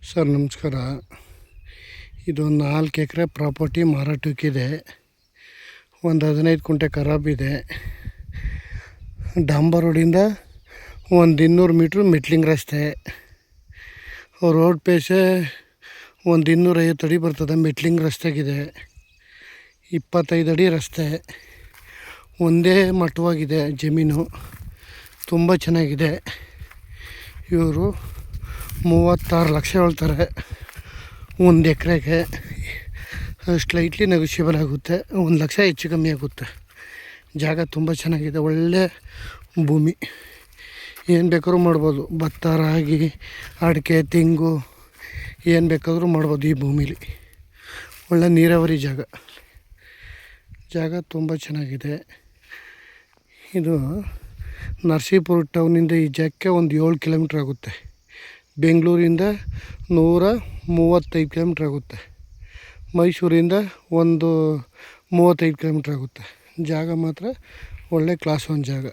Sir ನಮಸ್ಕಾರ. ಇದು 4 ಎಕರೆ property ಮಾರಾಟಕ್ಕಿದೆ. ಒಂದು 15 ಕುಂಟೆ ಖರಾಬಿದೆ. ಡಾಂಬರ್ ರೋಡಿಂದ ಒಂದು 200 ಮೀಟ್ರ್ ಮೆಟ್ಲಿಂಗ್ ರಸ್ತೆ. ರೋಡ್ ಪೇಸೆ ಒಂದು 250 ಅಡಿ ಬರ್ತದೆ. ಮೆಟ್ಲಿಂಗ್ ರಸ್ತೆಗಿದೆ. 25 ಅಡಿ ರಸ್ತೆ. ಒಂದೇ ಮಟ್ಟವಾಗಿದೆ ಜಮೀನು. ತುಂಬ ಚೆನ್ನಾಗಿದೆ. ಇವರು 36 ಲಕ್ಷ ಹೇಳ್ತಾರೆ ಒಂದು ಎಕರೆಗೆ. ಸ್ಲೈಟ್ಲಿ ನೆಗೋಷಿಯಬಲ್ ಆಗುತ್ತೆ. 1 ಲಕ್ಷ ಹೆಚ್ಚು ಕಮ್ಮಿ ಆಗುತ್ತೆ. ಜಾಗ ತುಂಬ ಚೆನ್ನಾಗಿದೆ. ಒಳ್ಳೆ ಭೂಮಿ. ಏನು ಬೇಕಾದ್ರೂ ಮಾಡ್ಬೋದು. ಭತ್ತ, ರಾಗಿ, ಅಡಿಕೆ, ತೆಂಗು ಏನು ಬೇಕಾದರೂ ಮಾಡ್ಬೋದು ಈ ಭೂಮಿಲಿ. ಒಳ್ಳೆ ನೀರಾವರಿ ಜಾಗ ತುಂಬ ಚೆನ್ನಾಗಿದೆ. ಇದು ನರಸೀಪುರ ಟೌನಿಂದ ಈ ಜಾಗಕ್ಕೆ ಒಂದು 7 ಕಿಲೋಮೀಟ್ರ್ ಆಗುತ್ತೆ. ಬೆಂಗಳೂರಿಂದ 135 ಕಿಲೋಮೀಟ್ರ್ ಆಗುತ್ತೆ. ಮೈಸೂರಿಂದ ಒಂದು 35 ಕಿಲೋಮೀಟ್ರ್ ಆಗುತ್ತೆ. ಜಾಗ ಮಾತ್ರ ಒಳ್ಳೆ ಕ್ಲಾಸ್ 1 ಜಾಗ.